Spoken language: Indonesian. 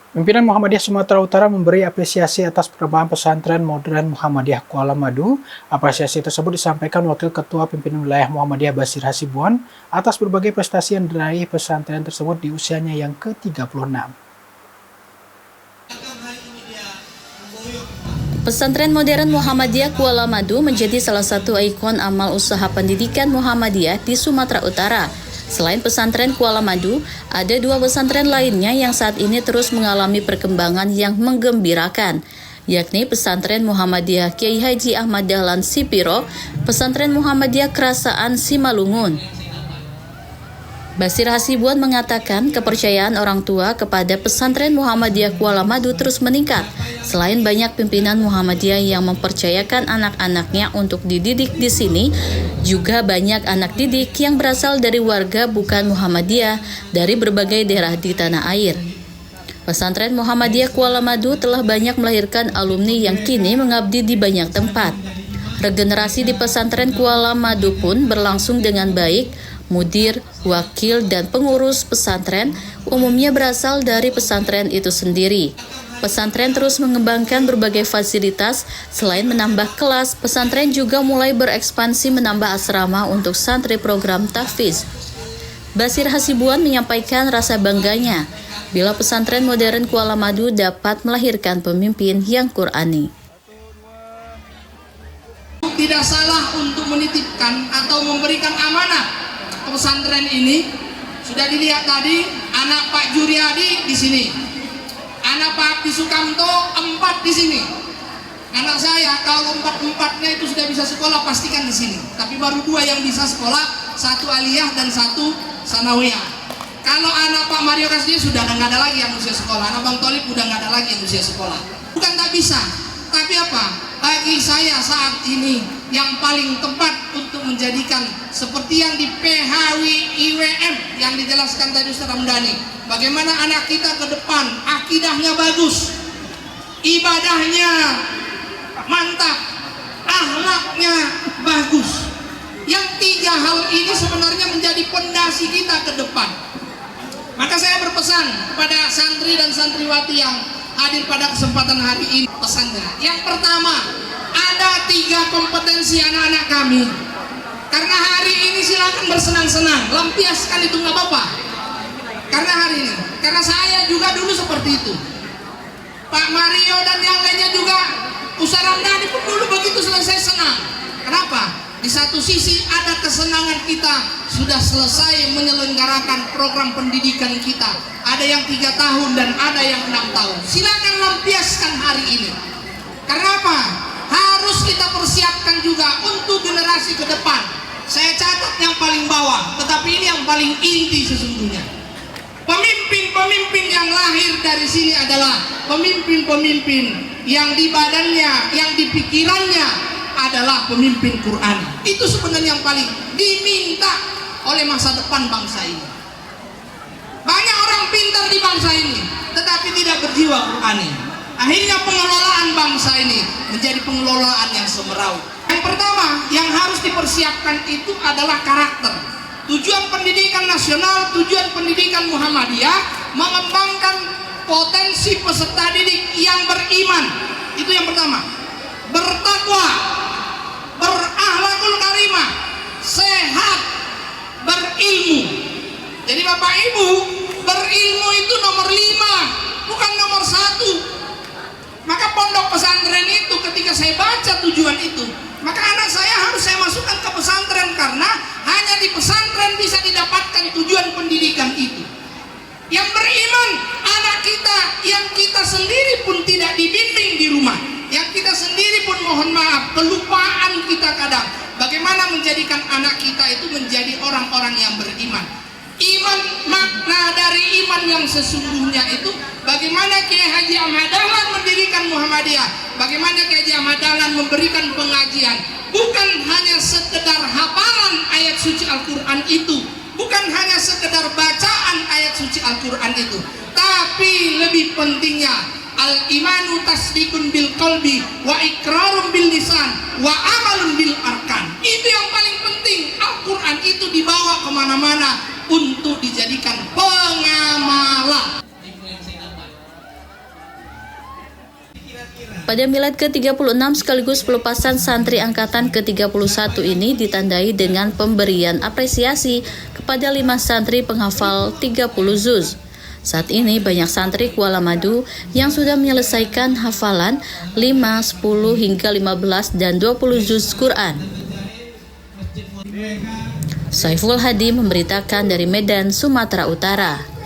Pimpinan Muhammadiyah Sumatera Utara memberi apresiasi atas perkembangan pesantren modern Muhammadiyah Kuala Madu. Apresiasi tersebut disampaikan Wakil Ketua Pimpinan Wilayah Muhammadiyah Basir Hasibuan atas berbagai prestasi yang diraih pesantren tersebut di usianya yang ke-36. Pesantren modern Muhammadiyah Kuala Madu menjadi salah satu ikon amal usaha pendidikan Muhammadiyah di Sumatera Utara. Selain pesantren Kuala Madu, ada dua pesantren lainnya yang saat ini terus mengalami perkembangan yang menggembirakan, yakni pesantren Muhammadiyah Kiai Haji Ahmad Dahlan Sipiro, pesantren Muhammadiyah Kerasaan Simalungun. Basir Hasibuan mengatakan kepercayaan orang tua kepada pesantren Muhammadiyah Kuala Madu terus meningkat. Selain banyak pimpinan Muhammadiyah yang mempercayakan anak-anaknya untuk dididik di sini, juga banyak anak didik yang berasal dari warga bukan Muhammadiyah dari berbagai daerah di tanah air. Pesantren Muhammadiyah Kuala Madu telah banyak melahirkan alumni yang kini mengabdi di banyak tempat. Regenerasi di pesantren Kuala Madu pun berlangsung dengan baik. Mudir, wakil, dan pengurus pesantren umumnya berasal dari pesantren itu sendiri. Pesantren terus mengembangkan berbagai fasilitas. Selain menambah kelas, pesantren juga mulai berekspansi menambah asrama untuk santri program tahfiz. Basir Hasibuan menyampaikan rasa bangganya bila pesantren modern Kuala Madu dapat melahirkan pemimpin yang Qurani. Tidak salah untuk menitipkan atau memberikan amanah ke pesantren ini. Sudah dilihat tadi, anak Pak Juriadi di sini, anak Pak Abdi Sukamto 4 di sini. Anak saya kalau 4-4-nya itu sudah bisa sekolah pastikan di sini. Tapi baru 2 yang bisa sekolah, 1 aliyah dan 1 sanawiyah. Kalau anak Pak Mario Kasdi sudah nggak ada lagi yang usia sekolah. Anak Bang Tolip udah nggak ada lagi yang usia sekolah. Bukan tak bisa, tapi apa? Bagi saya saat ini yang paling tepat untuk menjadikan seperti yang di PHW IWM yang dijelaskan tadi Ustaz Ramdhani, bagaimana anak kita ke depan akidahnya bagus, ibadahnya mantap, akhlaknya bagus. Yang 3 hal ini sebenarnya menjadi pondasi kita ke depan. Maka saya berpesan kepada santri dan santriwati yang hadir pada kesempatan hari ini, pesannya yang pertama, ada 3 kompetensi anak-anak kami. Karena hari ini silakan bersenang-senang, lampiaskan itu nggak apa-apa. Karena hari ini, karena saya juga dulu seperti itu. Pak Mario dan yang lainnya juga, Ustaz Ramdhani pun dulu begitu selesai senang. Kenapa? Di satu sisi ada kesenangan kita sudah selesai menyelenggarakan program pendidikan kita. Ada yang 3 tahun dan ada yang 6 tahun. Silakan lampiaskan hari ini. Karena apa? Harus kita persiapkan juga untuk generasi ke depan. Saya catat yang paling bawah, tetapi ini yang paling inti sesungguhnya. Pemimpin-pemimpin yang lahir dari sini adalah pemimpin-pemimpin yang di badannya, yang di pikirannya adalah pemimpin Quran. Itu sebenarnya yang paling diminta oleh masa depan bangsa ini. Banyak orang pintar di bangsa ini, tetapi tidak berjiwa Qurani. Akhirnya pengelolaan bangsa ini menjadi pengelolaan yang semeraut. Yang pertama yang harus dipersiapkan itu adalah karakter. Tujuan pendidikan nasional, tujuan pendidikan Muhammadiyah mengembangkan potensi peserta didik yang beriman. Itu yang pertama. Bertakwa, berakhlakul karimah, sehat, berilmu. Jadi Bapak Ibu, berilmu itu nomor 5, bukan nomor 1. Maka pondok pesantren itu ketika saya baca tujuan itu, maka anak saya harus saya masukkan ke pesantren karena hanya di pesantren bisa didapatkan tujuan pendidikan itu. Yang beriman, anak kita yang kita sendiri pun tidak dibimbing di rumah, yang kita sendiri pun mohon maaf, kelupaan kita kadang. Bagaimana menjadikan anak kita itu menjadi orang-orang yang beriman. Iman, makna dari iman yang sesungguhnya itu bagaimana Kiai Haji Ahmad Dahlan mendirikan Muhammadiyah, bagaimana Kiai Haji Ahmad Dahlan memberikan pengajian, bukan hanya sekedar hafalan ayat suci Al-Quran itu, bukan hanya sekedar bacaan ayat suci Al-Quran itu, tapi lebih pentingnya al-imanu tasdikun bil qalbi wa iqrarun bil lisan wa amalun bil arkan. Itu yang paling penting. Al-Quran itu dibawa kemana-mana untuk dijadikan pengamalan. Pada milad ke-36 sekaligus pelepasan santri angkatan ke-31 ini ditandai dengan pemberian apresiasi kepada 5 santri penghafal 30 juz. Saat ini banyak santri Kuala Madu yang sudah menyelesaikan hafalan 5, 10 hingga 15 dan 20 juz Quran. Saiful Hadi memberitakan dari Medan, Sumatera Utara.